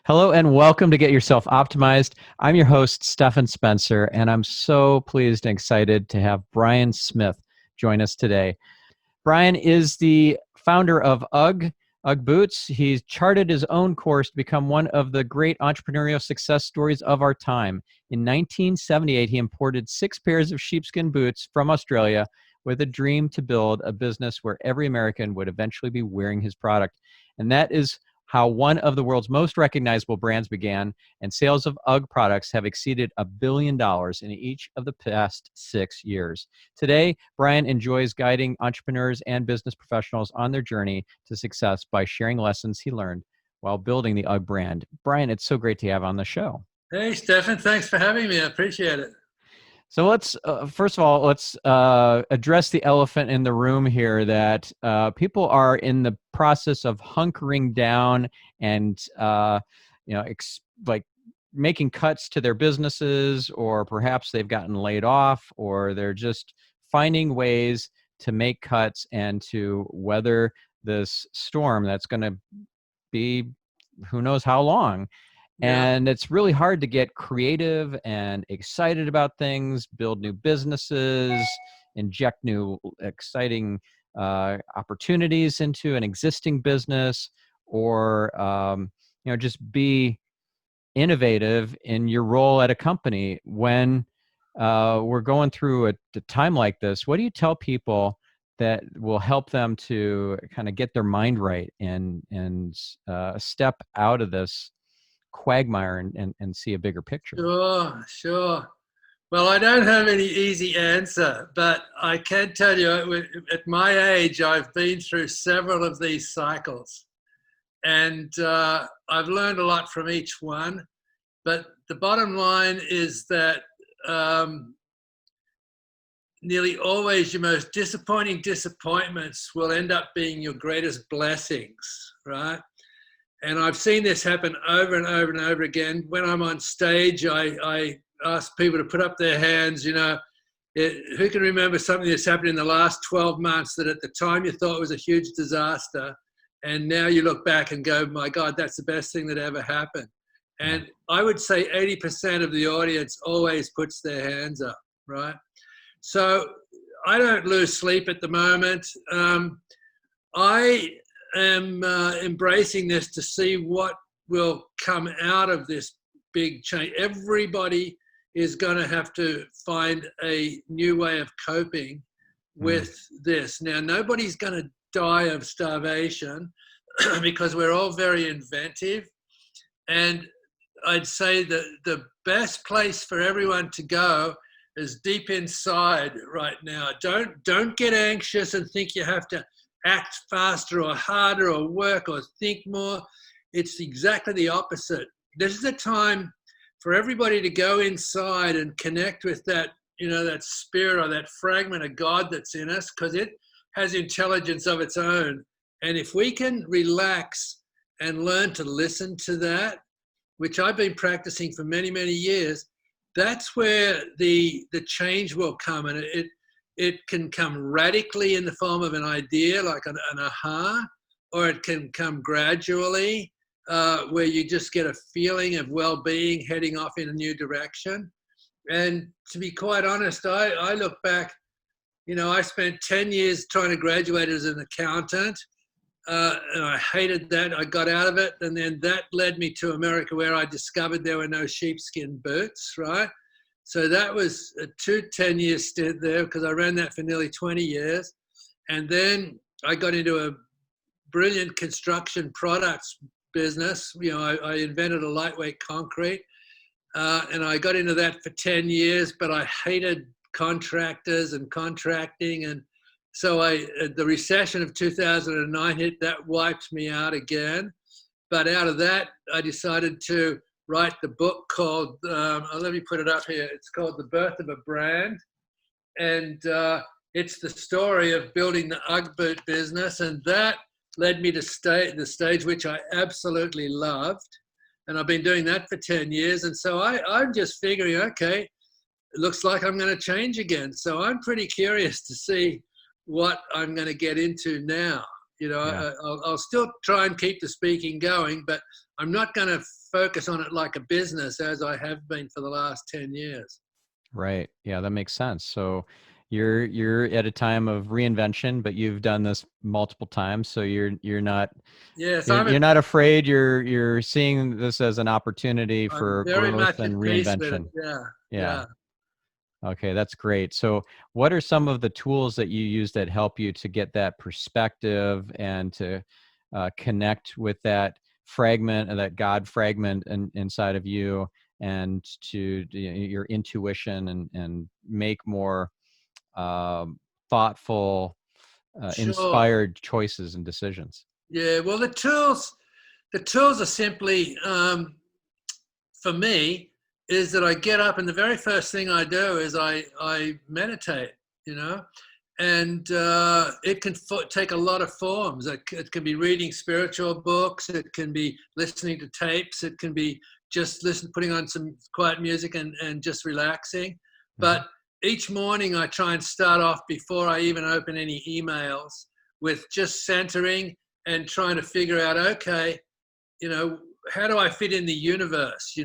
Hello and welcome to Get Yourself Optimized. I'm your host, Stephan Spencer, and I'm so pleased and excited to have Brian Smith join us today. Brian is the founder of UGG Boots. He's charted his own course to become one of the great entrepreneurial success stories of our time. In 1978, he imported 6 pairs of sheepskin boots from Australia with a dream to build a business where every American would eventually be wearing his product. And that is how one of the world's most recognizable brands began, and sales of UGG products have exceeded $1 billion in each of the past 6 years. Today, Brian enjoys guiding entrepreneurs and business professionals on their journey to success by sharing lessons he learned while building the UGG brand. Brian, it's so great to have on the show. Hey, Stephan, thanks for having me. I appreciate it. So let's first of all, let's address the elephant in the room here that people are in the process of hunkering down and like making cuts to their businesses, or perhaps they've gotten laid off, or they're just finding ways to make cuts and to weather this storm that's going to be who knows how long. Yeah. And it's really hard to get creative and excited about things, build new businesses, inject new exciting opportunities into an existing business, or just be innovative in your role at a company. When we're going through a time like this, what do you tell people that will help them to kind of get their mind right and step out of this quagmire and see a bigger picture? Sure. Well, I don't have any easy answer, but I can tell you at my age, I've been through several of these cycles, and I've learned a lot from each one. But the bottom line is that nearly always your most disappointing disappointments will end up being your greatest blessings, right? And I've seen this happen over and over and over again. When I'm on stage, I ask people to put up their hands. Who can remember something that's happened in the last 12 months that at the time you thought was a huge disaster, and now you look back and go, my God, that's the best thing that ever happened. And I would say 80% of the audience always puts their hands up, right? So I don't lose sleep at the moment. I am embracing this to see what will come out of this big change. Everybody is going to have to find a new way of coping with this. Now, nobody's going to die of starvation because we're all very inventive. And I'd say that the best place for everyone to go is deep inside right now. Don't get anxious and think you have to act faster or harder or work or think more. It's exactly the opposite. This is a time for everybody to go inside and connect with that, that spirit or that fragment of God that's in us, because it has intelligence of its own. And if we can relax and learn to listen to that, which I've been practicing for many, many years, that's where the change will come. And it can come radically in the form of an idea, like an aha, or it can come gradually, where you just get a feeling of well-being heading off in a new direction. And to be quite honest, I look back, I spent 10 years trying to graduate as an accountant, and I hated that. I got out of it, and then that led me to America, where I discovered there were no sheepskin boots, right? So that was a 10-year stint there, because I ran that for nearly 20 years. And then I got into a brilliant construction products business. I invented a lightweight concrete, and I got into that for 10 years, but I hated contractors and contracting. And so the recession of 2009 hit, that wiped me out again. But out of that, I decided to write the book called, let me put it up here. It's called The Birth of a Brand. And it's the story of building the UGG boot business. And that led me to the stage which I absolutely loved. And I've been doing that for 10 years. And so I'm just figuring, okay, it looks like I'm going to change again. So I'm pretty curious to see what I'm going to get into now. Yeah. I'll still try and keep the speaking going, but I'm not going to focus on it like a business as I have been for the last 10 years. Right. Yeah, that makes sense. So you're at a time of reinvention, but you've done this multiple times, so you're not Yes, you're not afraid. You're seeing this as an opportunity I'm for very growth much and at peace with it. reinvention. Yeah, Yeah. yeah. Okay, that's great. So, what are some of the tools that you use that help you to get that perspective and to connect with that fragment, that God fragment inside of you, and to your intuition and make more thoughtful, Sure. inspired choices and decisions? Yeah. Well, the tools are simply, for me, is that I get up and the very first thing I do is I meditate, you know, and it can take a lot of forms. It can be reading spiritual books. It can be listening to tapes. It can be just putting on some quiet music and just relaxing. Hmm. But each morning I try and start off before I even open any emails with just centering and trying to figure out, okay, you know, how do I fit in the universe?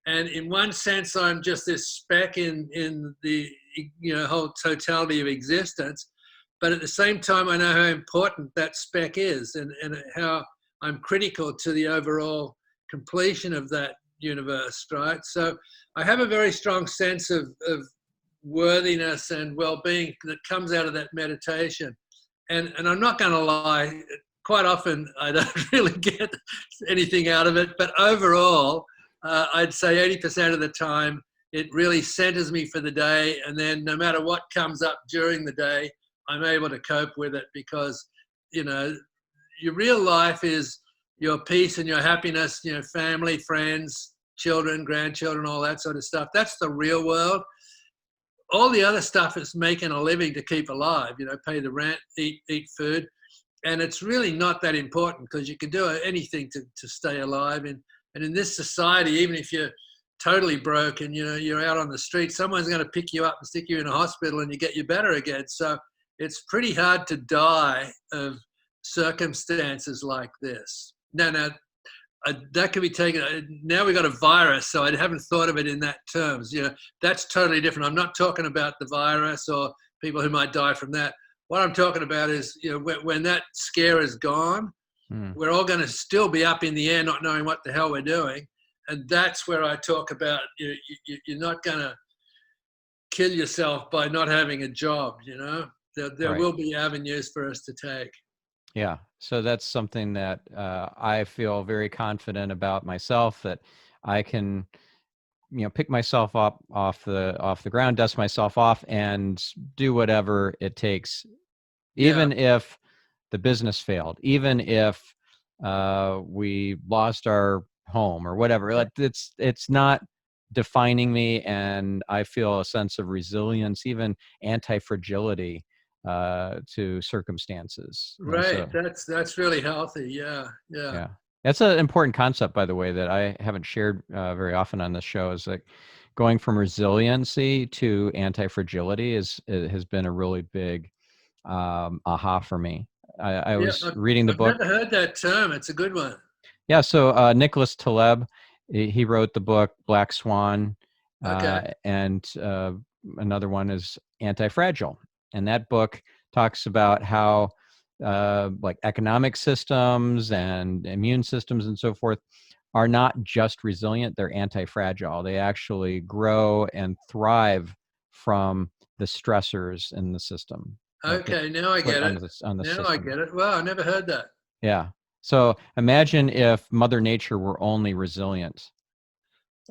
And in one sense, I'm just this speck in the whole totality of existence. But at the same time, I know how important that speck is, and how I'm critical to the overall completion of that universe, right? So I have a very strong sense of worthiness and well-being that comes out of that meditation. And I'm not going to lie, quite often I don't really get anything out of it, but overall, I'd say 80% of the time it really centers me for the day, and then no matter what comes up during the day, I'm able to cope with it, because you know your real life is your peace and your happiness, family, friends, children, grandchildren, all that sort of stuff. That's the real world. All the other stuff is making a living to keep alive, pay the rent, eat food. And it's really not that important, because you can do anything to stay alive. And in this society, even if you're totally broke and you're out on the street, someone's going to pick you up and stick you in a hospital and you get you better again. So it's pretty hard to die of circumstances like this. Now, that can be taken. Now we've got a virus, so I haven't thought of it in that terms. That's totally different. I'm not talking about the virus or people who might die from that. What I'm talking about is, when that scare is gone, Hmm. we're all going to still be up in the air, not knowing what the hell we're doing. And that's where I talk about, you're not going to kill yourself by not having a job. There Right. will be avenues for us to take. Yeah. So that's something that I feel very confident about myself, that I can, pick myself up off the ground, dust myself off, and do whatever it takes, Yeah, even if the business failed, even if we lost our home or whatever. Like, it's not defining me, and I feel a sense of resilience, even anti-fragility to circumstances. right. So That's really healthy. Yeah, yeah. yeah, that's an important concept, by the way, that I haven't shared very often on this show. Is like going from resiliency to anti-fragility has been a really big aha for me. I Yeah, was reading the I've book. never heard that term. It's a good one. Yeah, so Nicholas Taleb, he wrote the book Black Swan, Okay. and another one is Anti-Fragile. And that book talks about how like economic systems and immune systems and so forth are not just resilient, they're anti-fragile. They actually grow and thrive from the stressors in the system Okay, now I put get it. on the Now I system. get it. Wow, I never heard that. Yeah. So imagine if Mother Nature were only resilient.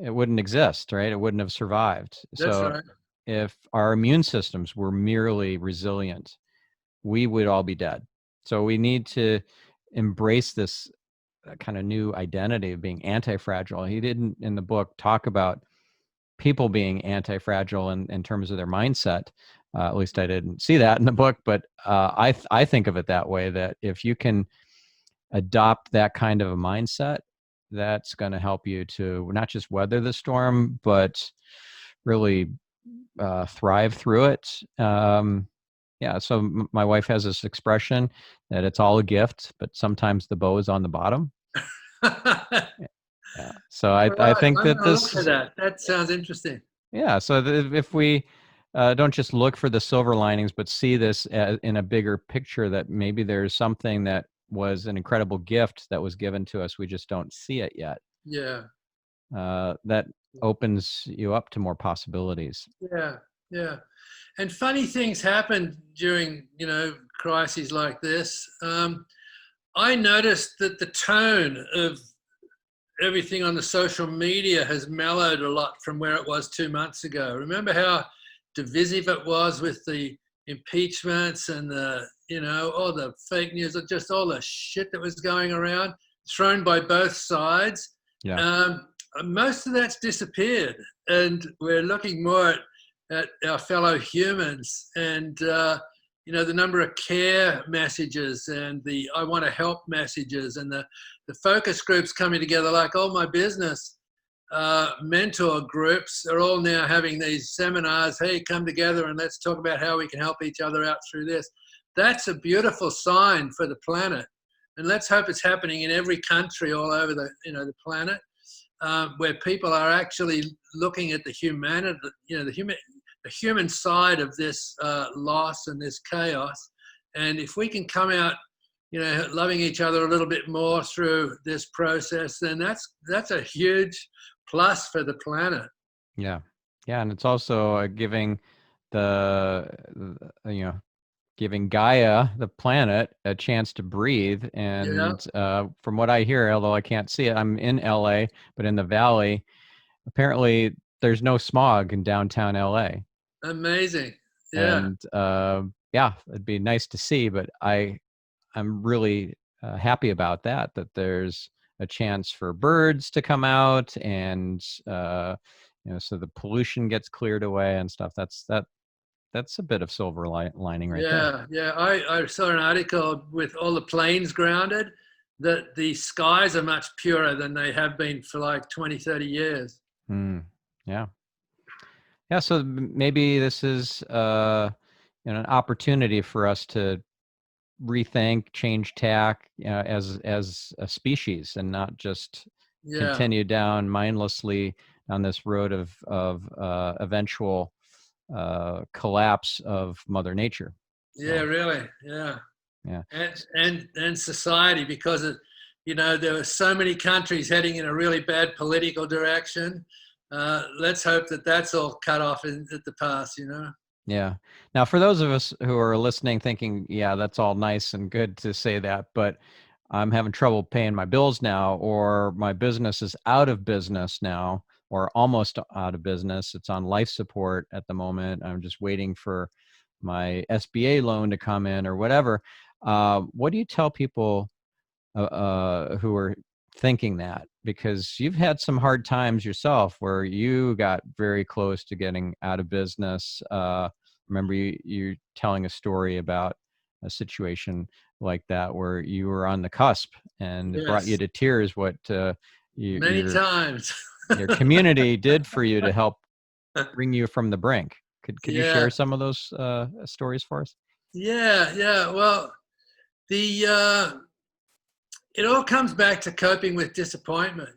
It wouldn't exist, right? It wouldn't have survived. That's So right. if our immune systems were merely resilient, we would all be dead. So we need to embrace this kind of new identity of being anti-fragile. He didn't in the book talk about people being anti-fragile in terms of their mindset. At least I didn't see that in the book, but I think of it that way, that if you can adopt that kind of a mindset, that's going to help you to not just weather the storm, but really thrive through it. Yeah. So my wife has this expression that it's all a gift, but sometimes the bow is on the bottom. Yeah. So All I right, think I'm that going to look this for is, that. That sounds interesting. yeah. So if we don't just look for the silver linings, but see this in a bigger picture, that maybe there's something that was an incredible gift that was given to us. We just don't see it yet. Yeah, That opens you up to more possibilities. yeah, yeah. And funny things happen during, crises like this. I noticed that the tone of everything on the social media has mellowed a lot from where it was 2 months ago. Remember how divisive it was with the impeachments and all the fake news, just all the shit that was going around, thrown by both sides. Yeah. Um, Most of that's disappeared, and we're looking more at our fellow humans and the number of care messages and the I want to help messages and the focus groups coming together, like all my business mentor groups are all now having these seminars. Hey, come together and let's talk about how we can help each other out through this. That's a beautiful sign for the planet. And let's hope it's happening in every country all over the planet, where people are actually looking at the humanity, the human side of this loss and this chaos. And if we can come out, loving each other a little bit more through this process, then that's a huge plus for the planet. Yeah. Yeah. And it's also giving the, giving Gaia, the planet, a chance to breathe. Yeah, And from what I hear, although I can't see it, I'm in LA, but in the valley, apparently there's no smog in downtown LA. amazing. Yeah, And yeah, it'd be nice to see, but I'm really happy about that there's a chance for birds to come out, and so the pollution gets cleared away and stuff. That's a bit of silver lining right there. yeah. I saw an article with all the planes grounded that the skies are much purer than they have been for like 20, 30 years. Mm, yeah. Yeah. So maybe this is an opportunity for us to rethink, change tack, as a species, and not just Yeah, continue down mindlessly on this road of eventual collapse of Mother Nature. yeah, So really. Yeah. yeah, And society, because there were so many countries heading in a really bad political direction. Let's hope that that's all cut off at the pass. yeah. Now, for those of us who are listening, thinking, yeah, that's all nice and good to say that, but I'm having trouble paying my bills now, or my business is out of business now, or almost out of business. It's on life support at the moment. I'm just waiting for my SBA loan to come in or whatever. What do you tell people who are thinking that? Because you've had some hard times yourself where you got very close to getting out of business. Remember you telling a story about a situation like that where you were on the cusp, and it brought you Yes, to tears what many your times. community did for you to help bring you from the brink. Could you Yeah, share some of those stories for us? yeah. Well, the it all comes back to coping with disappointment.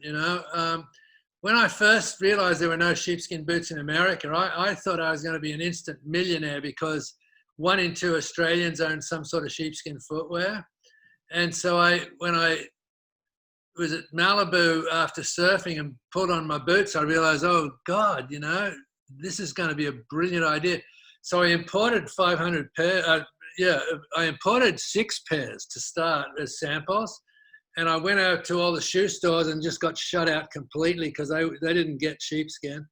When I first realized there were no sheepskin boots in America, I thought I was going to be an instant millionaire because 1 in 2 Australians own some sort of sheepskin footwear. And so when I was at Malibu after surfing and pulled on my boots, I realized, oh God, this is going to be a brilliant idea. So I imported 500 pair. I imported 6 pairs to start as samples. And I went out to all the shoe stores and just got shut out completely because they didn't get sheepskin.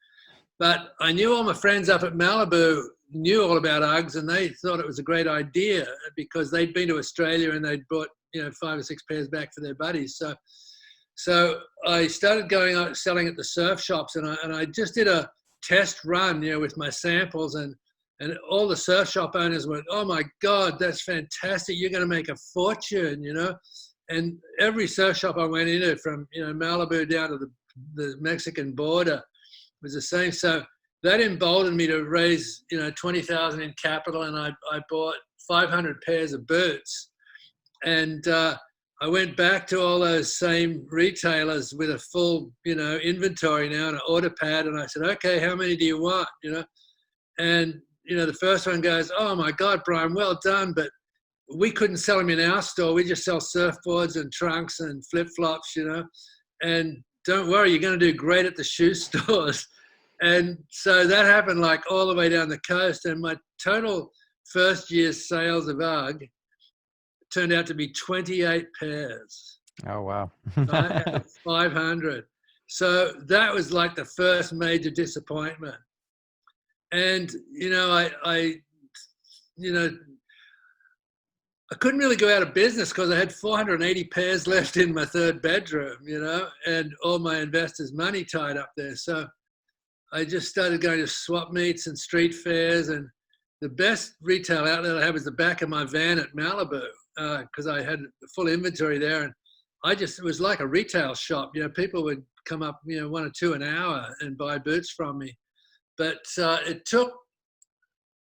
But I knew all my friends up at Malibu knew all about Uggs, and they thought it was a great idea because they'd been to Australia and they'd brought 5 or 6 pairs back for their buddies. So I started going out selling at the surf shops, and I just did a test run, with my samples, and all the surf shop owners went, "Oh my God, that's fantastic! You're going to make a fortune." And every surf shop I went into, from Malibu down to the Mexican border, was the same. So that emboldened me to raise, 20,000 in capital, and I bought 500 pairs of boots. And I went back to all those same retailers with a full, inventory now and an order pad. And I said, okay, how many do you want? And, the first one goes, oh my God, Brian, well done. But we couldn't sell them in our store. We just sell surfboards and trunks and flip-flops, and don't worry, you're going to do great at the shoe stores. And so that happened like all the way down the coast. And my total first year's sales of UGG turned out to be 28 pairs. Oh, wow. Right, out of 500. So that was like the first major disappointment. And, I couldn't really go out of business because I had 480 pairs left in my third bedroom, and all my investors' money tied up there. So I just started going to swap meets and street fairs. And the best retail outlet I had was the back of my van at Malibu, because I had full inventory there. And it was like a retail shop. People would come up, 1 or 2 an hour and buy boots from me. But it took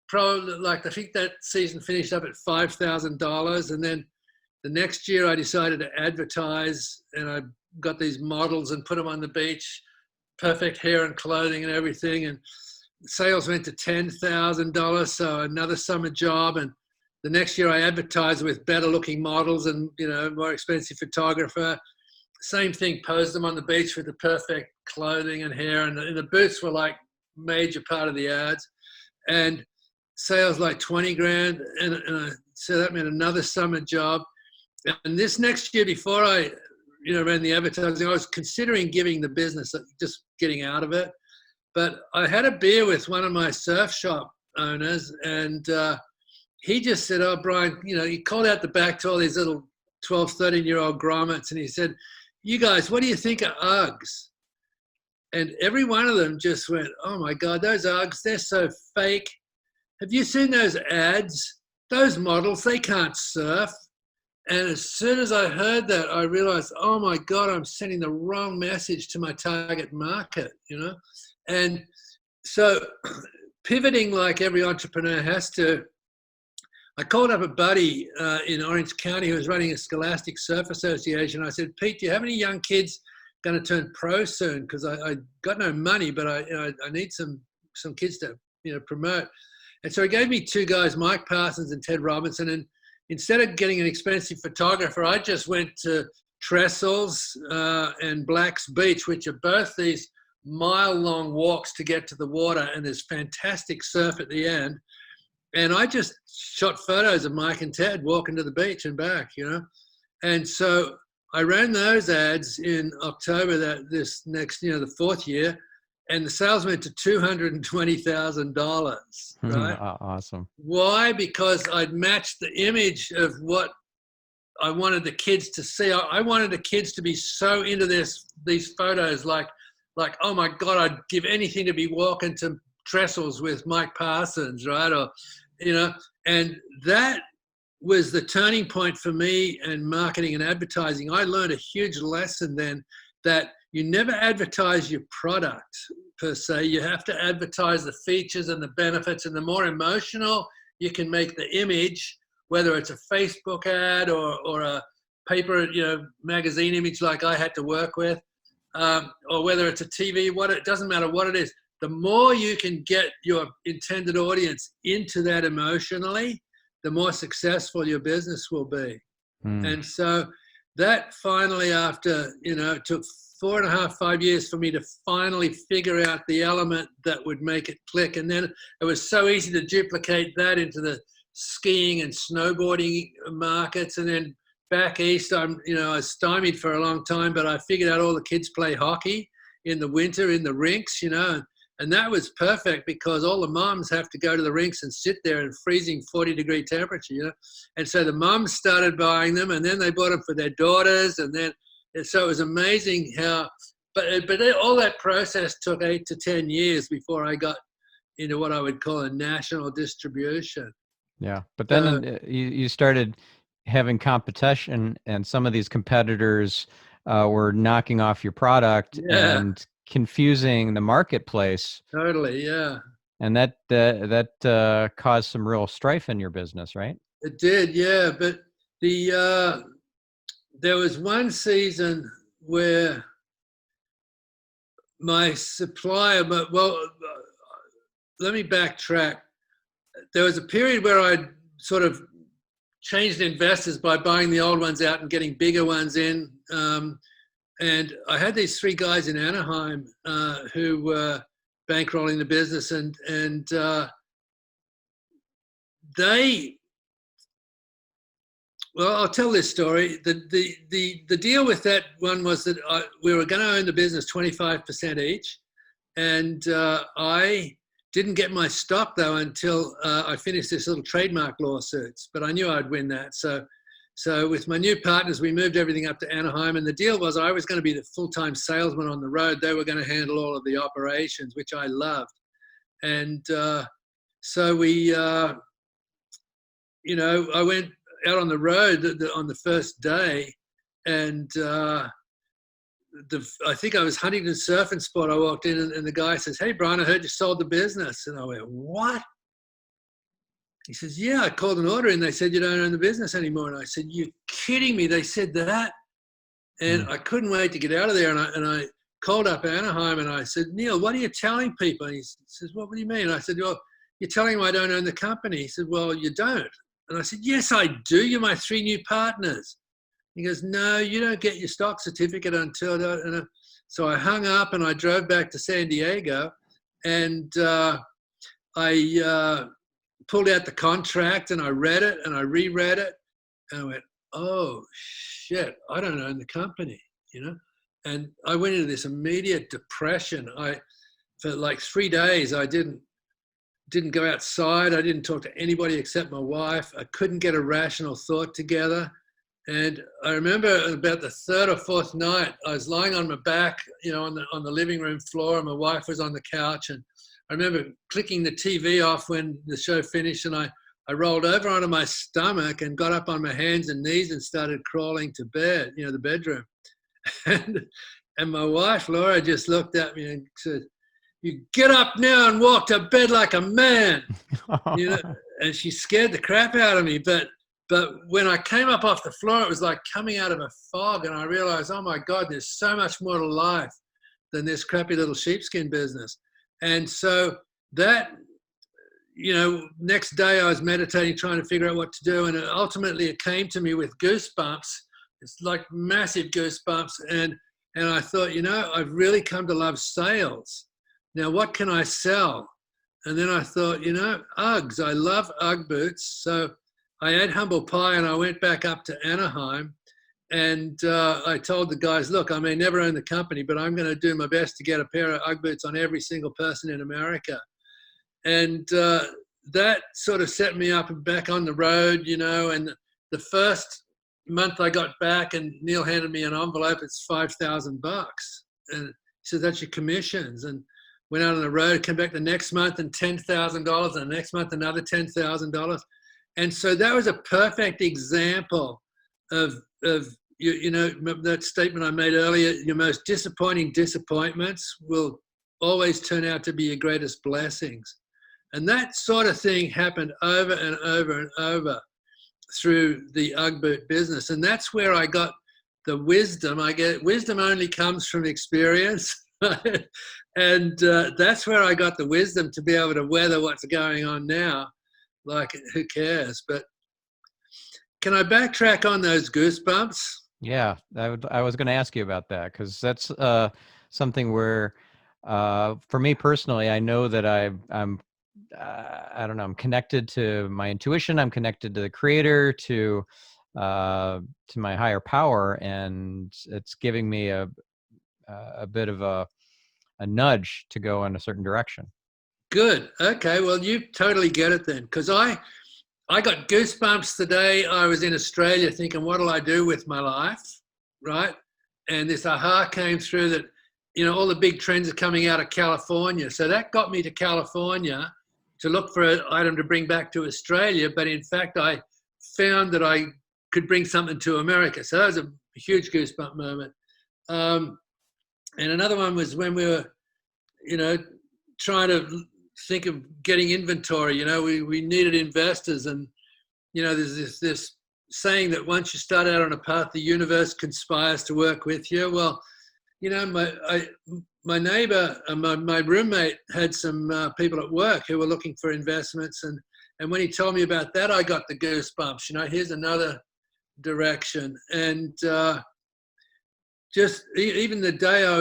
probably, I think that season finished up at $5,000. And then the next year I decided to advertise, and I got these models and put them on the beach, perfect hair and clothing and everything. And sales went to $10,000. So another summer job. And the next year I advertised with better looking models and, more expensive photographer. Same thing, posed them on the beach with the perfect clothing and hair. And the boots were like major part of the ads. And sales like 20 grand. And so that meant another summer job. And this next year, before I, ran the advertising, I was considering giving the business, just getting out of it. But I had a beer with one of my surf shop owners, and he just said, oh, Brian, he called out the back to all these little 12, 13-year-old grommets, and he said, you guys, what do you think of Uggs? And every one of them just went, oh my God, those Uggs, they're so fake. Have you seen those ads? Those models, they can't surf. And as soon as I heard that, I realized, oh my God, I'm sending the wrong message to my target market, And so pivoting like every entrepreneur has to, I called up a buddy in Orange County who was running a Scholastic Surf Association. I said, Pete, do you have any young kids going to turn pro soon? Because I got no money, but I need some kids to promote. And so he gave me 2 guys, Mike Parsons and Ted Robinson. And instead of getting an expensive photographer, I just went to Trestles and Black's Beach, which are both these mile-long walks to get to the water, and there's fantastic surf at the end. And I just shot photos of Mike and Ted walking to the beach and back, And so I ran those ads in October this next, the 4th year, and the sales went to $220,000, right? Awesome. Why? Because I'd matched the image of what I wanted the kids to see. I wanted the kids to be so into these photos, like, oh my God, I'd give anything to be walking to Trestles with Mike Parsons, right? Or, and that was the turning point for me in marketing and advertising. I learned a huge lesson then that you never advertise your product per se. You have to advertise the features and the benefits, and the more emotional you can make the image, whether it's a Facebook ad or a paper, magazine image like I had to work with, or whether it's a TV, it doesn't matter what it is. The more you can get your intended audience into that emotionally, the more successful your business will be. And so that finally, after, it took 4.5, 5 years for me to finally figure out the element that would make it click. And then it was so easy to duplicate that into the skiing and snowboarding markets. And then back east, I was stymied for a long time, but I figured out all the kids play hockey in the winter in the rinks, and that was perfect because all the moms have to go to the rinks and sit there in freezing 40-degree temperature, And so the moms started buying them, and then they bought them for their daughters, and so it was amazing how. But all that process took 8 to 10 years before I got into what I would call a national distribution. Yeah, but then you started having competition, and some of these competitors were knocking off your product, and confusing the marketplace, Totally, yeah. and that caused some real strife in your business, right? It did, yeah. But there was one season where my supplier, let me backtrack. There was a period where I sort of changed investors by buying the old ones out and getting bigger ones in. And I had these three guys in Anaheim who were bankrolling the business, and they, well, I'll tell this story. The deal with that one was that we were going to own the business 25% each, and I didn't get my stock though until I finished this little trademark lawsuits. But I knew I'd win that. So with my new partners, we moved everything up to Anaheim, and the deal was I was going to be the full-time salesman on the road. They were going to handle all of the operations, which I loved. And so we, I went out on the road on the first day, and I think I was Huntington Surf and Sport. I walked in, and the guy says, "Hey, Brian, I heard you sold the business." And I went, "What?" He says, "Yeah, I called an order, and they said you don't own the business anymore." And I said, "You're kidding me? They said that?" And I couldn't wait to get out of there. And I called up Anaheim, and I said, "Neil, what are you telling people?" And he says, "What do you mean?" And I said, "Well, you're telling them I don't own the company." He said, "Well, you don't." And I said, "Yes, I do. You're my three new partners." He goes, "No, you don't get your stock certificate until that." And so I hung up, and I drove back to San Diego, and I pulled out the contract, and I read it, and I reread it, and I went, "Oh shit, I don't own the company," And I went into this immediate depression. For like 3 days, I didn't go outside. I didn't talk to anybody except my wife. I couldn't get a rational thought together. And I remember about the third or fourth night, I was lying on my back, on the living room floor, and my wife was on the couch. And I remember clicking the TV off when the show finished, and I rolled over onto my stomach and got up on my hands and knees and started crawling to bed, the bedroom. And my wife, Laura, just looked at me and said, "You get up now and walk to bed like a man." And she scared the crap out of me. But when I came up off the floor, it was like coming out of a fog, and I realized, oh my God, there's so much more to life than this crappy little sheepskin business. And so that, next day I was meditating, trying to figure out what to do. And ultimately it came to me with goosebumps. It's like massive goosebumps. And I thought, I've really come to love sales. Now, what can I sell? And then I thought, Uggs. I love Ugg boots. So I ate humble pie, and I went back up to Anaheim, and I told the guys, "Look, I may never own the company, but I'm going to do my best to get a pair of Ugg boots on every single person in America." And that sort of set me up and back on the road, and the first month I got back, and Neil handed me an envelope. It's $5,000, and he said, "That's your commissions." And went out on the road, came back the next month, and $10,000, and the next month another $10,000. And so that was a perfect example of that statement I made earlier: your most disappointing disappointments will always turn out to be your greatest blessings. And that sort of thing happened over and over and over through the Ugg boot business. And that's where I got the wisdom. Wisdom only comes from experience. And that's where I got the wisdom to be able to weather what's going on now. Like, who cares? But can I backtrack on those goosebumps? Yeah, I was going to ask you about that, because that's something where, for me personally, I know that I'm I don't know, I'm connected to my intuition. I'm connected to the creator, to my higher power, and it's giving me a bit of a nudge to go in a certain direction. Good. Okay. Well, you totally get it then, because I got goosebumps the day I was in Australia thinking, what'll I do with my life, right? And this aha came through that, all the big trends are coming out of California. So that got me to California to look for an item to bring back to Australia. But in fact, I found that I could bring something to America. So that was a huge goosebump moment. And another one was when we were, trying to think of getting inventory. We needed investors, and there's this saying that once you start out on a path, the universe conspires to work with you. Well, my neighbor, my roommate had some people at work who were looking for investments, and when he told me about that, I got the goosebumps. Here's another direction. And just even the day I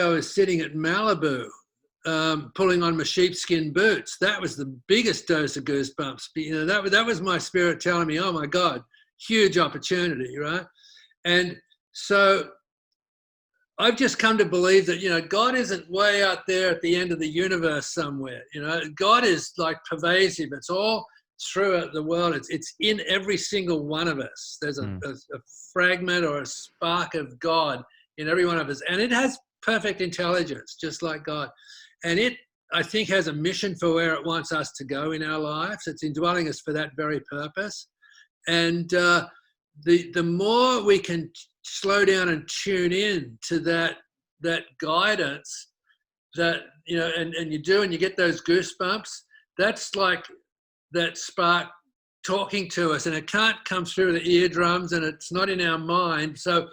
was sitting at Malibu, pulling on my sheepskin boots, that was the biggest dose of goosebumps. That was my spirit telling me, oh my God, huge opportunity, right? And so I've just come to believe that, God isn't way out there at the end of the universe somewhere. God is like pervasive. It's all throughout the world. It's in every single one of us. There's a fragment or a spark of God in every one of us. And it has perfect intelligence, just like God. And it, I think, has a mission for where it wants us to go in our lives. It's indwelling us for that very purpose. And the more we can slow down and tune in to that guidance, that and you do, and you get those goosebumps, that's like that spark talking to us, and it can't come through the eardrums, and it's not in our mind, so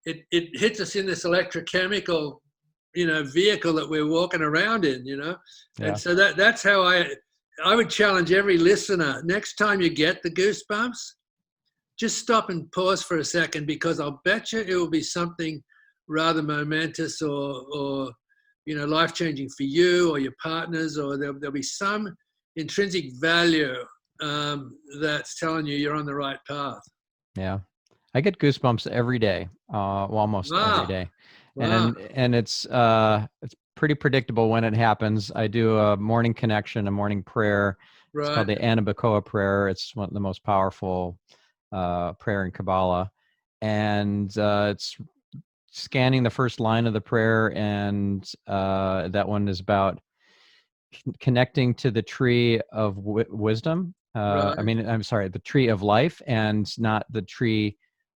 it hits us in this electrochemical vehicle that we're walking around in. Yeah. And so that's how I would challenge every listener, next time you get the goosebumps, just stop and pause for a second, because I'll bet you it will be something rather momentous or life-changing for you or your partners, or there'll be some intrinsic value that's telling you you're on the right path. Yeah. I get goosebumps every day, almost every day. Wow. And it's pretty predictable when it happens. I do a morning connection, a morning prayer. It's called the Anabacoa prayer. It's one of the most powerful prayer in Kabbalah, and it's scanning the first line of the prayer, and that one is about connecting to the tree of wisdom. I'm sorry, the tree of life, and not the tree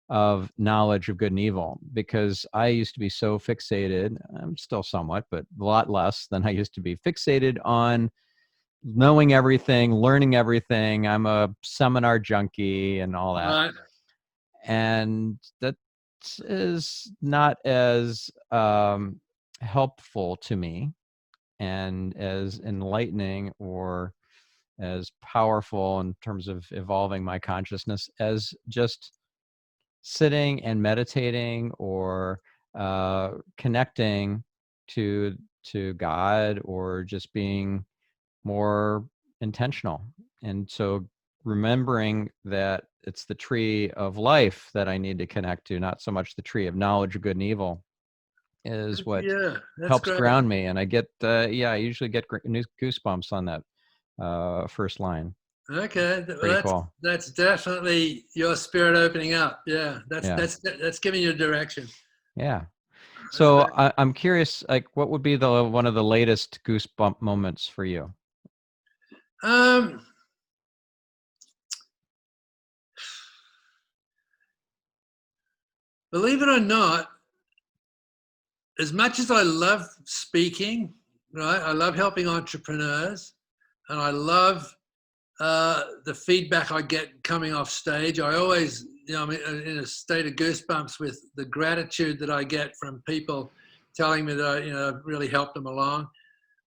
of knowledge of good and evil, because I used to be so fixated, I'm still somewhat, but a lot less than I used to be, fixated on knowing everything, learning everything. I'm a seminar junkie and all that. Right. And that is not as helpful to me and as enlightening or as powerful in terms of evolving my consciousness as just sitting and meditating or connecting to God, or just being more intentional. And so remembering that it's the tree of life that I need to connect to, not so much the tree of knowledge of good and evil, is what helps ground me. And I get, I usually get goosebumps on that first line. Okay, Cool. That's definitely your spirit opening up. Yeah, that's giving you a direction. Yeah. So I'm curious, like, what would be one of the latest goosebump moments for you? Believe it or not, as much as I love speaking, right? I love helping entrepreneurs, and I love the feedback I get coming off stage. I always, I'm in a state of goosebumps with the gratitude that I get from people telling me that I've really helped them along.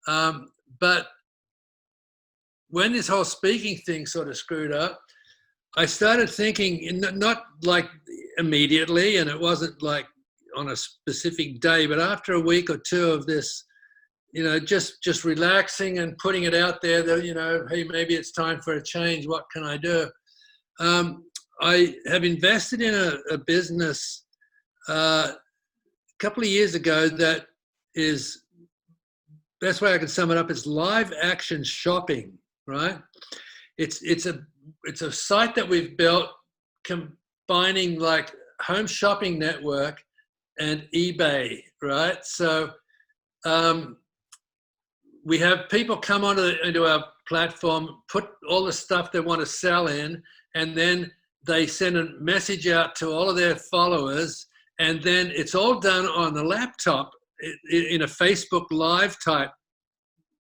But when this whole speaking thing sort of screwed up, I started thinking, not like immediately, and it wasn't like on a specific day, but after a week or two of this, just relaxing and putting it out there that, hey, maybe it's time for a change. What can I do? I have invested in a business a couple of years ago that is, best way I can sum it up, is live action shopping, right? It's a site that we've built combining like home shopping network and eBay, right? So we have people come into our platform, put all the stuff they want to sell in, and then they send a message out to all of their followers, And then it's all done on the laptop in a Facebook Live type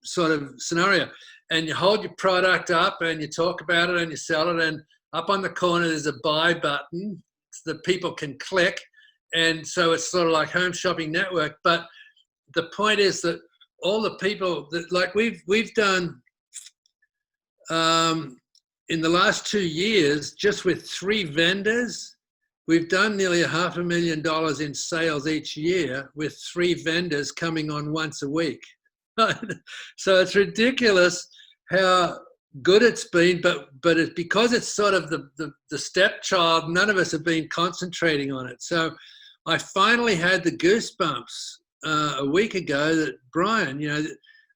sort of scenario. And you hold your product up and you talk about it and you sell it. And up on the corner, there's a buy button that people can click. And so it's sort of like Home Shopping Network. But the point is that all the people that, like, we've done in the last 2 years, just with 3 vendors, we've done nearly $500,000 in sales each year with 3 vendors coming on once a week. So it's ridiculous how good it's been, but it's because it's sort of the stepchild. None of us have been concentrating on it. So I finally had the goosebumps a week ago that, Brian,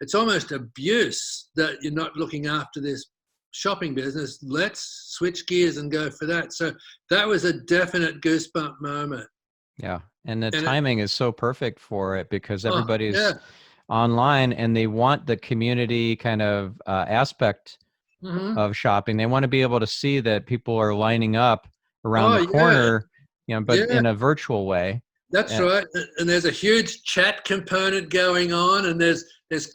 it's almost abuse that you're not looking after this shopping business. Let's switch gears and go for that. So that was a definite goosebump moment. Yeah. And the timing is so perfect for it because everybody's yeah. online and they want the community kind of aspect of shopping. They want to be able to see that people are lining up around the corner, but in a virtual way. That's right. And there's a huge chat component going on, and there's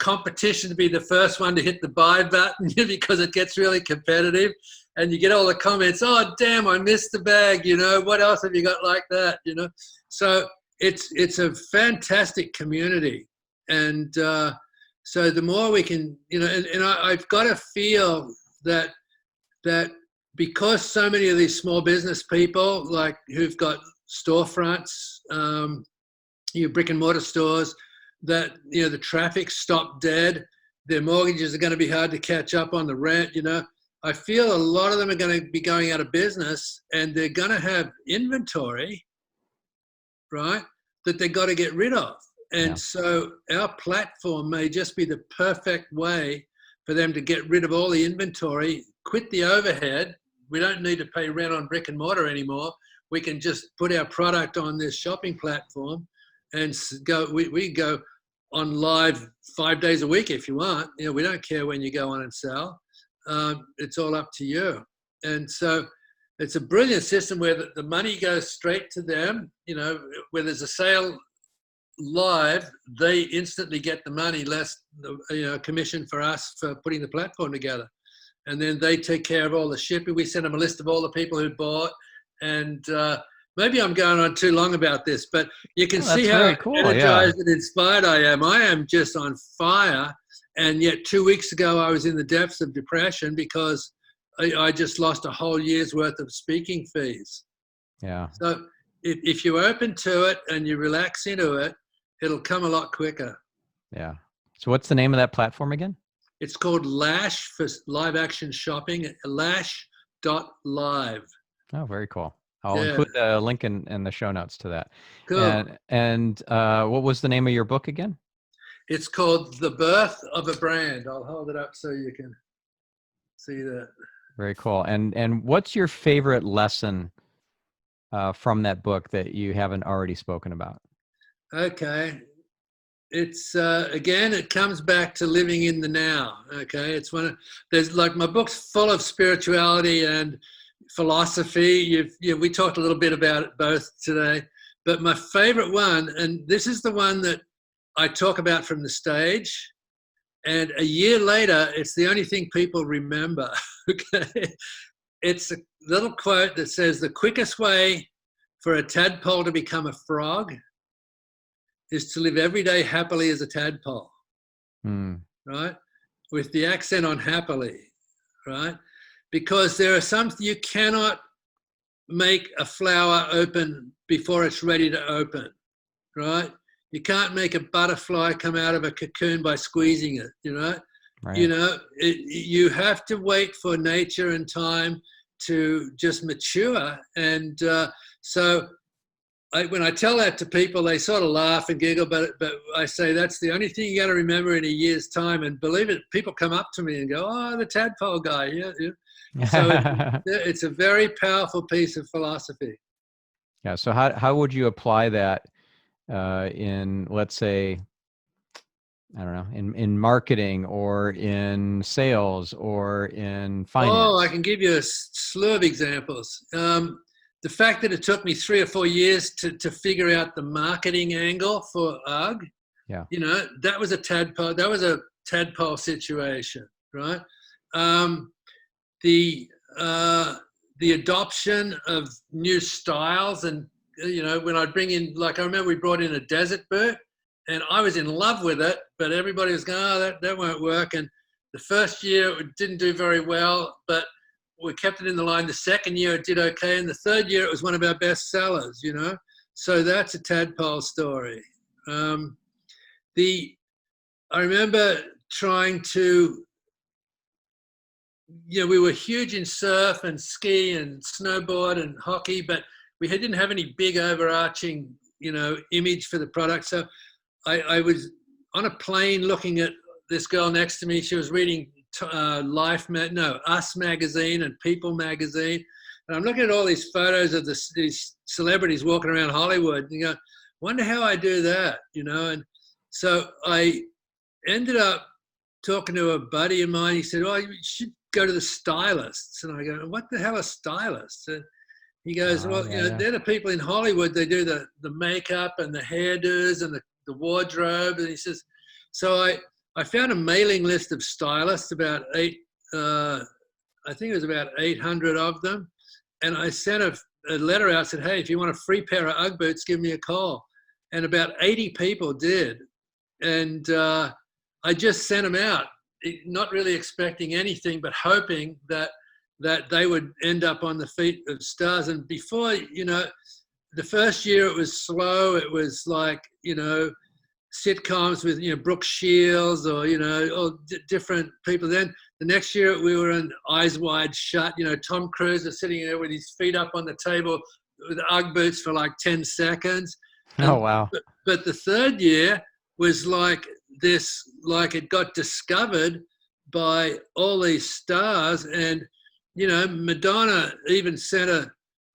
competition to be the first one to hit the buy button because it gets really competitive. And you get all the comments, oh, damn, I missed the bag. What else have you got like that? So it's a fantastic community. And so the more we can, and I've got to feel that because so many of these small business people, like who've got storefronts, brick and mortar stores, that the traffic stopped dead, their mortgages are going to be hard to catch up on the rent. I feel a lot of them are going to be going out of business, and they're going to have inventory, right, that they've got to get rid of. And so our platform may just be the perfect way for them to get rid of all the inventory, quit the overhead. We don't need to pay rent on brick and mortar anymore. We can just put our product on this shopping platform and go. We go on live 5 days a week if you want. We don't care when you go on and sell. It's all up to you. And so it's a brilliant system where the money goes straight to them. Where there's a sale live, they instantly get the money, less commission for us for putting the platform together. And then they take care of all the shipping. We send them a list of all the people who bought. And maybe I'm going on too long about this, but you can see how energized and inspired I am. I am just on fire. And yet 2 weeks ago, I was in the depths of depression because I just lost a whole year's worth of speaking fees. Yeah. So if you're open to it and you relax into it, it'll come a lot quicker. Yeah. So what's the name of that platform again? It's called Lash for live action shopping, lash.live. Oh, very cool. I'll include a link in the show notes to that. Cool. And what was the name of your book again? It's called The Birth of a Brand. I'll hold it up so you can see that. Very cool. And what's your favorite lesson from that book that you haven't already spoken about? Okay. It's again, it comes back to living in the now. Okay. It's there's like my book's full of spirituality and philosophy. We talked a little bit about it both today, but my favorite one, and this is the one that I talk about from the stage, and a year later, it's the only thing people remember. Okay. It's a little quote that says, the quickest way for a tadpole to become a frog is to live every day happily as a tadpole, right? With the accent on happily, right? Because there are some, you cannot make a flower open before it's ready to open, right? You can't make a butterfly come out of a cocoon by squeezing it, Right. You have to wait for nature and time to just mature. And so when I tell that to people, they sort of laugh and giggle, but I say that's the only thing you got to remember in a year's time. And believe it, people come up to me and go, "Oh, the tadpole guy." Yeah. So it's a very powerful piece of philosophy. Yeah. So how would you apply that in, let's say, I don't know, in marketing or in sales or in finance? Oh, I can give you a slew of examples. the fact that it took me 3 or 4 years to figure out the marketing angle for UGG, Yeah. that was a tadpole. That was a tadpole situation, right? The adoption of new styles, and when I'd bring in, like, I remember we brought in a desert boot, and I was in love with it, but everybody was going, "Oh, that won't work." And the first year it didn't do very well, but we kept it in the line. The second year it did okay, and the third year it was one of our best sellers. So that's a tadpole story. I remember trying to, we were huge in surf and ski and snowboard and hockey, but we didn't have any big overarching, image for the product. So I was on a plane looking at this girl next to me. She was reading Us magazine and People magazine. And I'm looking at all these photos of these celebrities walking around Hollywood, and wonder how I do that, And so I ended up talking to a buddy of mine. He said, "Oh, you should go to the stylists." And I go, "What the hell are stylists?" And he goes, "Well, they're the people in Hollywood. They do the makeup and the hairdos and the wardrobe." And he says, so I found a mailing list of stylists, about I think it was about 800 of them. And I sent a letter out, said, "Hey, if you want a free pair of UGG boots, give me a call." And about 80 people did. And I just sent them out, not really expecting anything, but hoping that they would end up on the feet of stars. And before, the first year it was slow. It was like, sitcoms with, Brooke Shields or, all different people. Then the next year we were in Eyes Wide Shut. Tom Cruise was sitting there with his feet up on the table with UGG boots for like 10 seconds. Oh, wow. But the third year was like this, like it got discovered by all these stars. And, Madonna even sent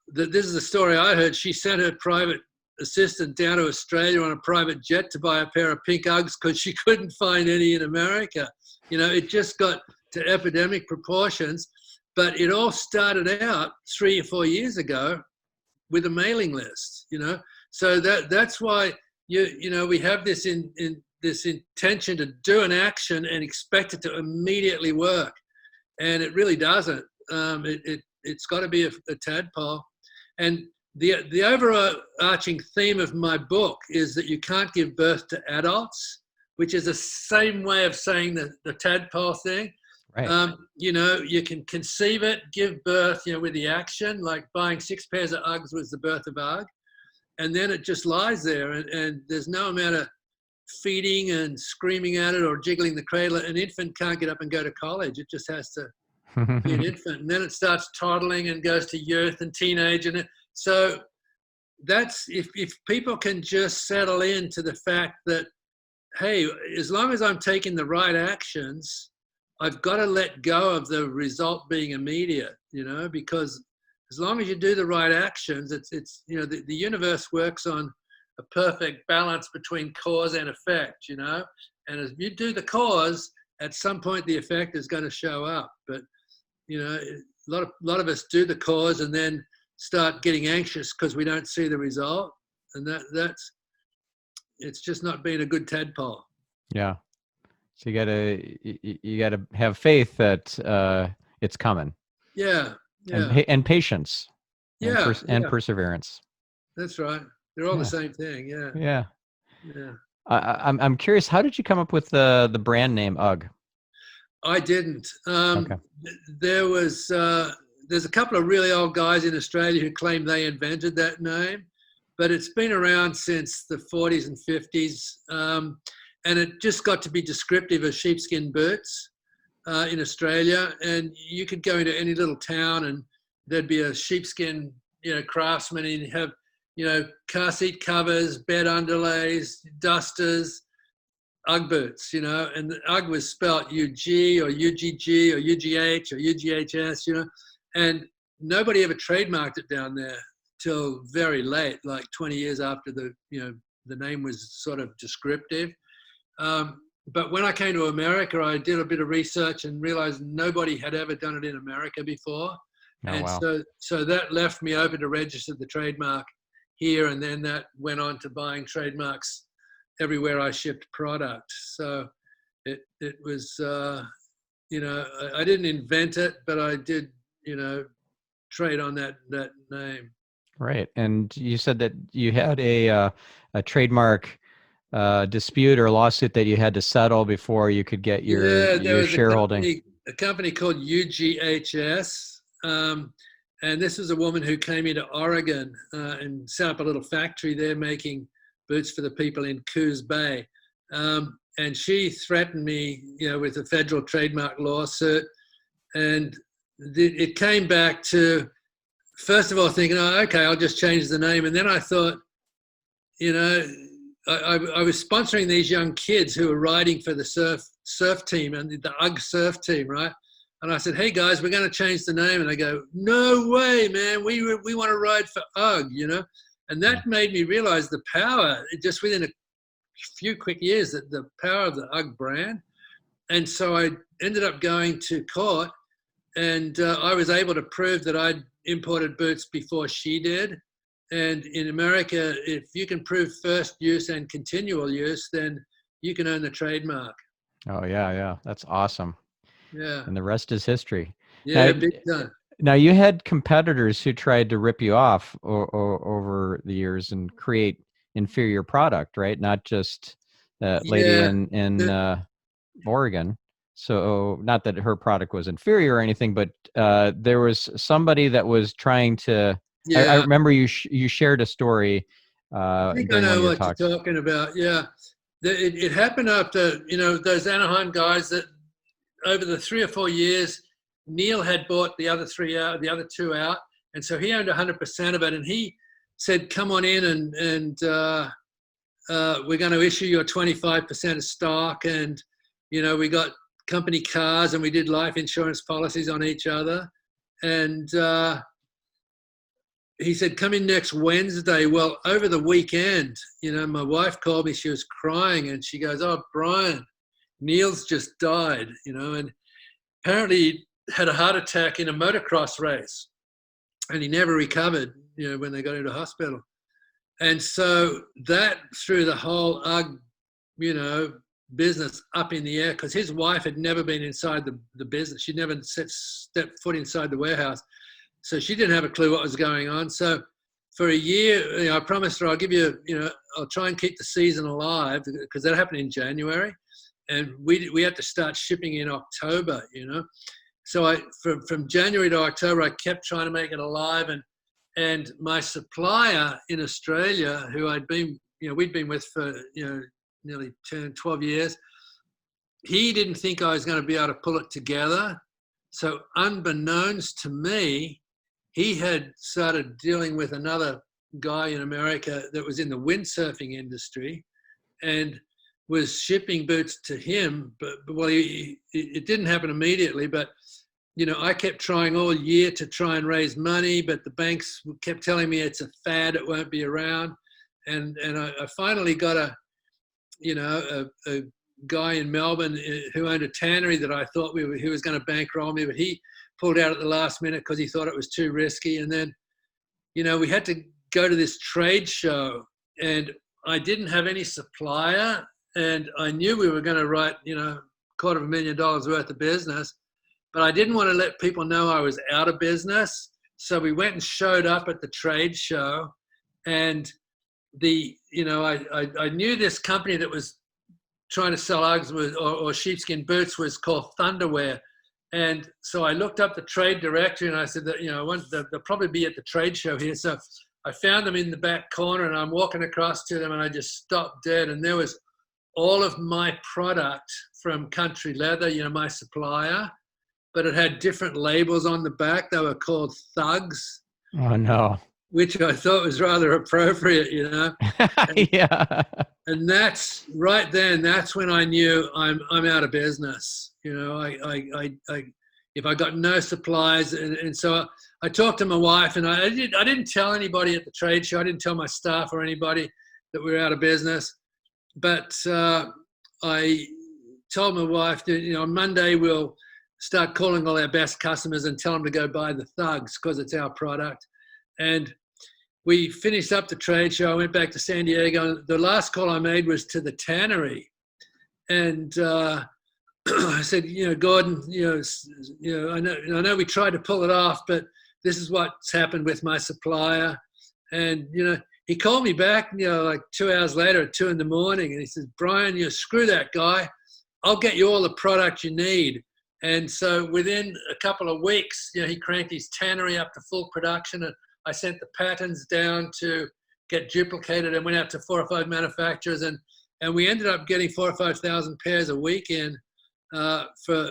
this is a story I heard, she sent her private assistant down to Australia on a private jet to buy a pair of pink Uggs because she couldn't find any in America. It just got to epidemic proportions. But it all started out 3 or 4 years ago with a mailing list, So that's why we have this this intention to do an action and expect it to immediately work, and it really doesn't. It's got to be a tadpole. And the overarching theme of my book is that you can't give birth to adults, which is the same way of saying the tadpole thing. Right. You can conceive it, give birth, with the action, like buying 6 pairs of Uggs was the birth of UGG. And then it just lies there, and there's no amount of feeding and screaming at it or jiggling the cradle. An infant can't get up and go to college. It just has to be an infant. And then it starts toddling and goes to youth and teenage. So that's, if people can just settle into the fact that, hey, as long as I'm taking the right actions, I've got to let go of the result being immediate, because as long as you do the right actions, it's the universe works on a perfect balance between cause and effect, and as you do the cause, at some point the effect is going to show up. But a lot of us do the cause and then start getting anxious because we don't see the result, and that's it's just not being a good tadpole. Yeah. So you gotta have faith that it's coming. Yeah. And patience. Yeah. And perseverance. That's right. They're all the same thing. Yeah. Yeah. Yeah. I'm curious, how did you come up with the brand name UGG? I didn't. Okay. There's a couple of really old guys in Australia who claim they invented that name, but it's been around since the 40s and 50s. And it just got to be descriptive of sheepskin boots in Australia. And you could go into any little town and there'd be a sheepskin, craftsman, and you'd have, car seat covers, bed underlays, dusters, UGG boots, and the UGG was spelt UG or UGG or UGH or UGHS, and nobody ever trademarked it down there till very late, like 20 years after the name was sort of descriptive. But when I came to America, I did a bit of research and realized nobody had ever done it in America before. Oh, And wow. so that left me open to register the trademark here, and then that went on to buying trademarks everywhere I shipped product. So it was, I didn't invent it, but I did, trade on that name. Right. And you said that you had a trademark dispute or lawsuit that you had to settle before you could get Yeah, there your was shareholding. a company called UGHS, and this was a woman who came into Oregon and set up a little factory there making boots for the people in Coos Bay. And she threatened me, with a federal trademark lawsuit. And it came back to, first of all, thinking, oh, okay, I'll just change the name. And then I thought, you know, I was sponsoring these young kids who were riding for the surf team and the UGG surf team, right? And I said, hey guys, we're going to change the name. And they go, no way, man. We want to ride for UGG, And that made me realize the power, just within a few quick years, that the power of the UGG brand. And so I ended up going to court, and I was able to prove that I'd imported boots before she did. And in America, if you can prove first use and continual use, then you can own the trademark. Oh, yeah, yeah. That's awesome. Yeah. And the rest is history. Yeah, Now, big time. now you had competitors who tried to rip you off over the years and create inferior product, right? Not just that lady Yeah. in Oregon. So not that her product was inferior or anything, but there was somebody that was trying to. I Yeah. remember you shared a story I think I during one know of your what you're talks. talking about. Yeah. It happened after, those Anaheim guys that over the 3 or 4 years, Neil had bought the other two out. And so he owned 100% of it. And he said, come on in and we're going to issue your 25% of stock. And, we got company cars and we did life insurance policies on each other. And he said, come in next Wednesday. Well, over the weekend, my wife called me, she was crying and she goes, oh, Brian, Neil's just died, and apparently he had a heart attack in a motocross race and he never recovered, when they got into hospital. And so that threw the whole UGG, business up in the air, because his wife had never been inside the business. She'd never stepped foot inside the warehouse. So she didn't have a clue what was going on. So for a year, I promised her I'll give you, I'll try and keep the season alive, because that happened in January. And we had to start shipping in October, So from January to October, I kept trying to make it alive. And my supplier in Australia, who we'd been with for, nearly 10, 12 years, he didn't think I was going to be able to pull it together. So unbeknownst to me, he had started dealing with another guy in America that was in the windsurfing industry and was shipping boots to him. But it didn't happen immediately, but I kept trying all year to try and raise money, but the banks kept telling me it's a fad, it won't be around. And I finally got a guy in Melbourne who owned a tannery that I thought he was going to bankroll me, but he pulled out at the last minute because he thought it was too risky. And then, we had to go to this trade show, and I didn't have any supplier, and I knew we were going to write, $250,000 worth of business, but I didn't want to let people know I was out of business. So we went and showed up at the trade show, and I knew this company that was trying to sell Uggs or sheepskin boots was called Thunderwear. And so I looked up the trade directory and I said that, they'll probably be at the trade show here. So I found them in the back corner and I'm walking across to them and I just stopped dead. And there was all of my product from Country Leather, my supplier, but it had different labels on the back. They were called Thugs. Oh, no. Which I thought was rather appropriate, Yeah. And that's right then. That's when I knew I'm out of business. If I got no supplies, and so I talked to my wife, and I didn't tell anybody at the trade show. I didn't tell my staff or anybody that we were out of business. But I told my wife that on Monday we'll start calling all our best customers and tell them to go buy the Thugs because it's our product. And we finished up the trade show. I went back to San Diego. The last call I made was to the tannery. And I said, Gordon, I know we tried to pull it off, but this is what's happened with my supplier. And, he called me back, like 2 hours later at 2 a.m. and he says, Brian, screw that guy. I'll get you all the product you need. And so within a couple of weeks, he cranked his tannery up to full production. And I sent the patterns down to get duplicated and went out to 4 or 5 manufacturers. And we ended up getting 4,000 or 5,000 pairs a weekend for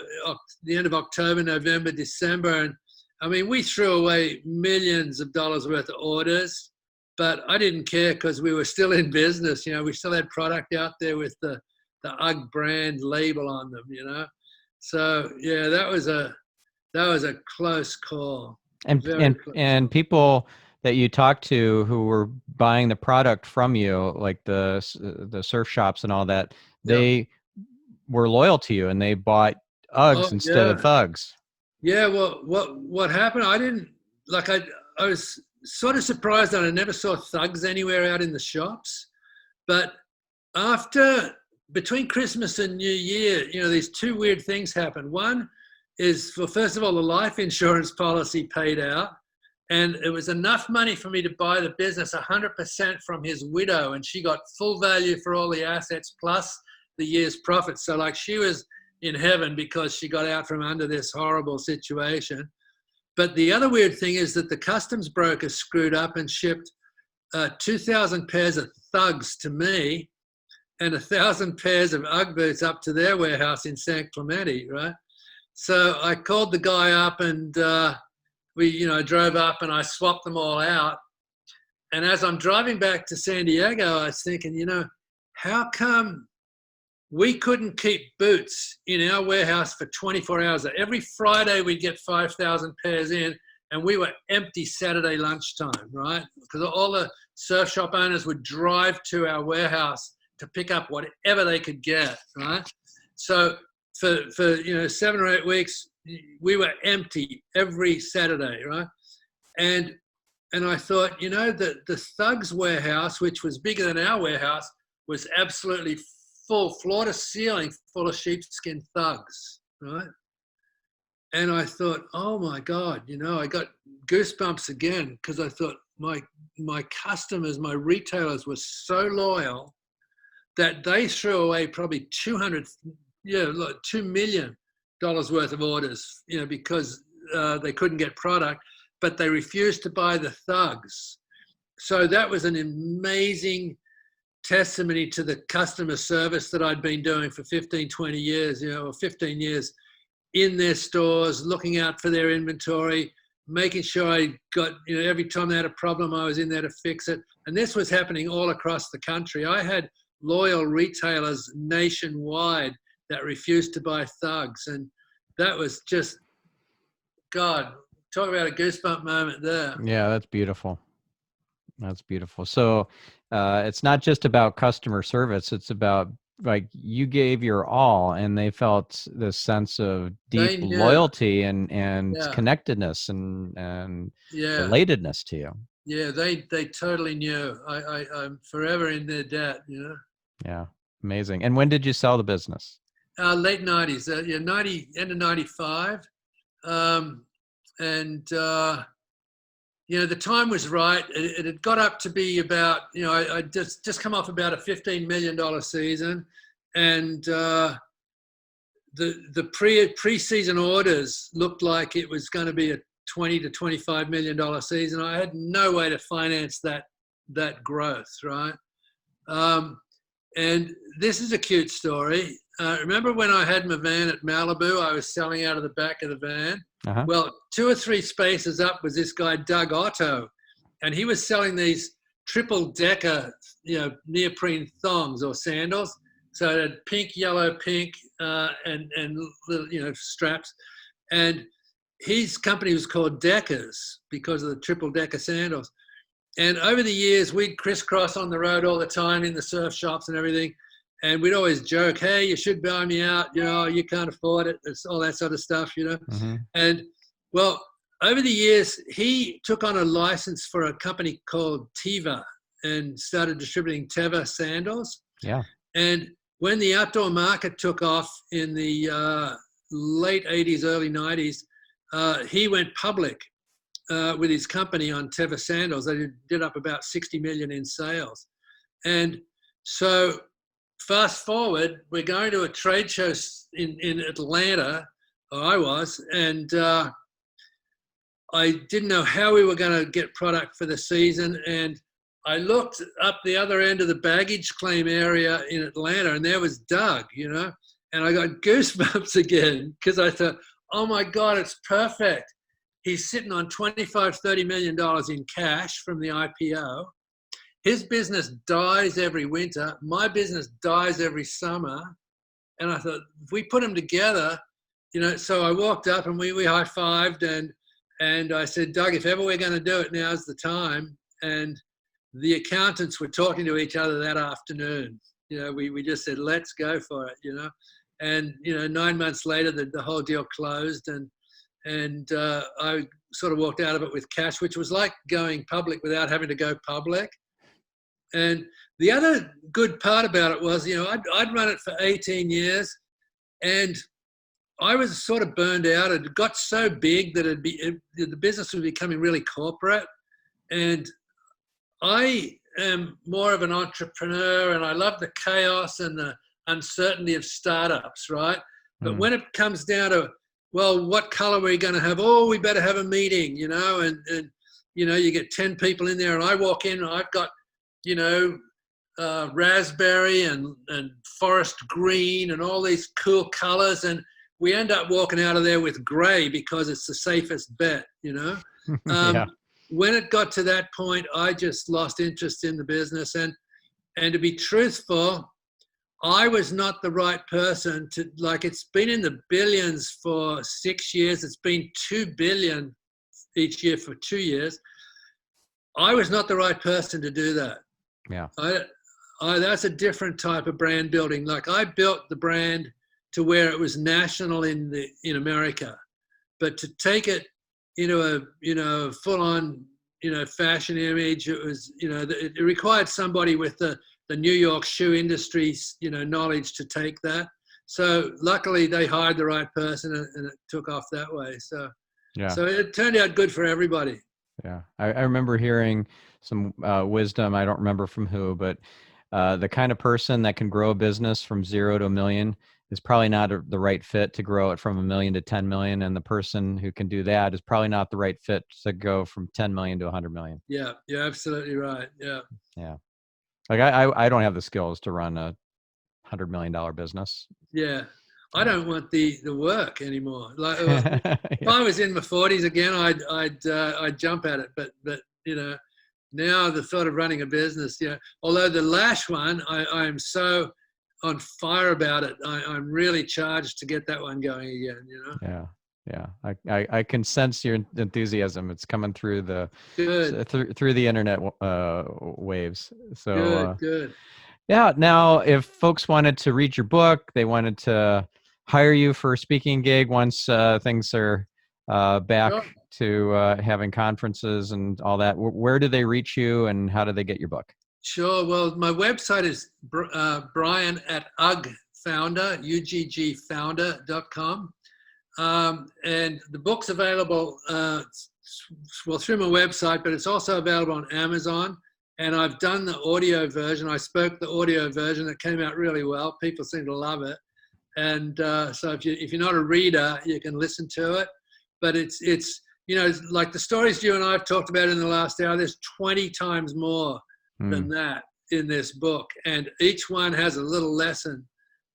the end of October, November, December. And I mean, we threw away millions of dollars worth of orders, but I didn't care because we were still in business. We still had product out there with the UGG brand label on them, So yeah, that was a close call. And people that you talked to who were buying the product from you, like the surf shops and all that, they were loyal to you and they bought UGGs instead of Thugs. Yeah, well, what happened? I was sort of surprised that I never saw Thugs anywhere out in the shops. But between Christmas and New Year, these 2 weird things happened. One is, first of all, the life insurance policy paid out. And it was enough money for me to buy the business 100% from his widow. And she got full value for all the assets plus the year's profit. So like she was in heaven because she got out from under this horrible situation. But the other weird thing is that the customs broker screwed up and shipped 2,000 pairs of Thugs to me and 1,000 pairs of UGG boots up to their warehouse in San Clemente, right? So I called the guy up and we drove up and I swapped them all out. And as I'm driving back to San Diego, I was thinking, how come we couldn't keep boots in our warehouse for 24 hours? Every Friday we'd get 5,000 pairs in and we were empty Saturday lunchtime, right? Because all the surf shop owners would drive to our warehouse to pick up whatever they could get, right? So for 7 or 8 weeks, we were empty every Saturday, right? And I thought, the Thugs warehouse, which was bigger than our warehouse, was absolutely full, floor to ceiling, full of sheepskin Thugs, right? And I thought, oh my God, I got goosebumps again because I thought my customers, my retailers were so loyal that they threw away probably $2 million worth of orders, because they couldn't get product, but they refused to buy the Thugs. So that was an amazing testimony to the customer service that I'd been doing for 15, 20 years, or 15 years in their stores, looking out for their inventory, making sure I got, every time they had a problem, I was in there to fix it. And this was happening all across the country. I had loyal retailers nationwide that refused to buy Thugs. And that was just, God, talk about a goosebump moment there. Yeah, that's beautiful. That's beautiful. So it's not just about customer service. It's about, like, you gave your all and they felt this sense of deep loyalty and connectedness and relatedness to you. Yeah, they totally knew. I'm forever in their debt, Yeah, amazing. And when did you sell the business? Late 90s, end of 95. The time was right. It had got up to be about, I just come off about a $15 million season, and the pre-season orders looked like it was going to be a $20 to $25 million season. I had no way to finance that growth, right? And this is a cute story. Remember when I had my van at Malibu, I was selling out of the back of the van? Uh-huh. Well, 2 or 3 spaces up was this guy, Doug Otto, and he was selling these triple-decker, neoprene thongs or sandals. So it had pink, yellow, pink, and little, straps. And his company was called Deckers because of the triple-decker sandals. And over the years, we'd crisscross on the road all the time in the surf shops and everything. And we'd always joke, hey, you should buy me out. You can't afford it. It's all that sort of stuff, Mm-hmm. And well, over the years, he took on a license for a company called Teva and started distributing Teva sandals. Yeah. And when the outdoor market took off in the late 80s, early 90s, he went public with his company on Teva sandals. They did up about 60 million in sales. And so fast forward, we're going to a trade show in Atlanta, or I was, and I didn't know how we were going to get product for the season. And I looked up the other end of the baggage claim area in Atlanta, and there was Doug, and I got goosebumps again because I thought, oh my God, it's perfect. He's sitting on $25-30 million in cash from the IPO. His business dies every winter. My business dies every summer. And I thought, if we put them together, so I walked up and we high-fived and I said, Doug, if ever we're going to do it, now's the time. And the accountants were talking to each other that afternoon. We just said, let's go for it, And, 9 months later, the whole deal closed and I sort of walked out of it with cash, which was like going public without having to go public. And the other good part about it was, I'd run it for 18 years and I was sort of burned out. It got so big that the business was becoming really corporate. And I am more of an entrepreneur and I love the chaos and the uncertainty of startups, right? But when it comes down to, well, what color are we going to have? Oh, we better have a meeting, and you get 10 people in there and I walk in and I've got, raspberry and forest green and all these cool colors. And we end up walking out of there with gray because it's the safest bet, Yeah. When it got to that point, I just lost interest in the business. And to be truthful, I was not the right person to, it's been in the billions for 6 years. It's been 2 billion each year for 2 years. I was not the right person to do that. Yeah. That's a different type of brand building. I built the brand to where it was national in America, but to take it into a full-on fashion image, it was it required somebody with the New York shoe industry's knowledge to take that. So luckily they hired the right person and it took off that way. So Yeah. So it turned out good for everybody. Yeah. I remember hearing some wisdom. I don't remember from who, but the kind of person that can grow a business from 0 to 1 million is probably not the right fit to grow it from 1 million to 10 million. And the person who can do that is probably not the right fit to go from 10 million to 100 million. Yeah, you're absolutely right. Yeah. Yeah. I don't have the skills to run a $100 million business. Yeah. I don't want the work anymore. If I was in my 40s again, I'd jump at it. But now the thought of running a business, although the lash one, I am so on fire about it. I'm really charged to get that one going again. Yeah. Yeah. I can sense your enthusiasm. It's coming through through the internet waves. So good. Yeah. Now, if folks wanted to read your book, they wanted to hire you for a speaking gig once things are back to having conferences and all that, where do they reach you and how do they get your book? Sure. Well, my website is Brian at uggfounder.com. And the book's available, through my website, but it's also available on Amazon. And I've done the audio version. I spoke the audio version. It came out really well. People seem to love it. And so if you're not a reader, you can listen to it. But it's like the stories you and I have talked about in the last hour, there's 20 times more than that in this book. And each one has a little lesson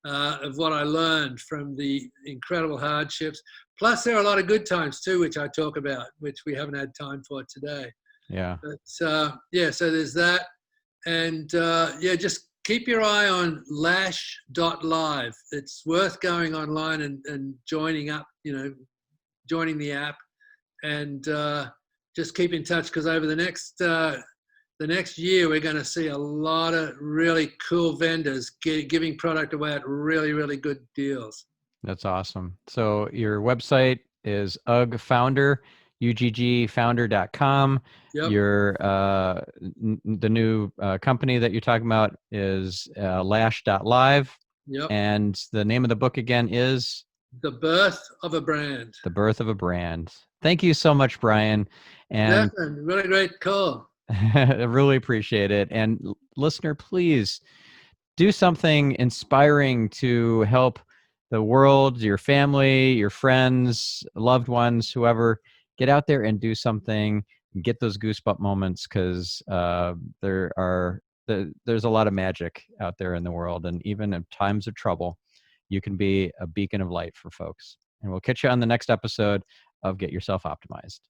of what I learned from the incredible hardships. Plus, there are a lot of good times too, which I talk about, which we haven't had time for today. Yeah. But, so there's that. And just keep your eye on lash.live. It's worth going online and joining the app and just keep in touch because over the next the next year we're going to see a lot of really cool vendors giving product away at really, really good deals. That's awesome. So your website is UGG Founder, uggfounder.com. Yep. Your the new company that you're talking about is lash.live. Yep. And the name of the book again is The Birth of a Brand. The Birth of a Brand. Thank you so much, Brian. And Stefan, really great call. I really appreciate it. And listener, please do something inspiring to help the world, your family, your friends, loved ones, whoever. Get out there and do something. Get those goosebump moments, because there's a lot of magic out there in the world, and even in times of trouble, you can be a beacon of light for folks. And we'll catch you on the next episode of Get Yourself Optimized.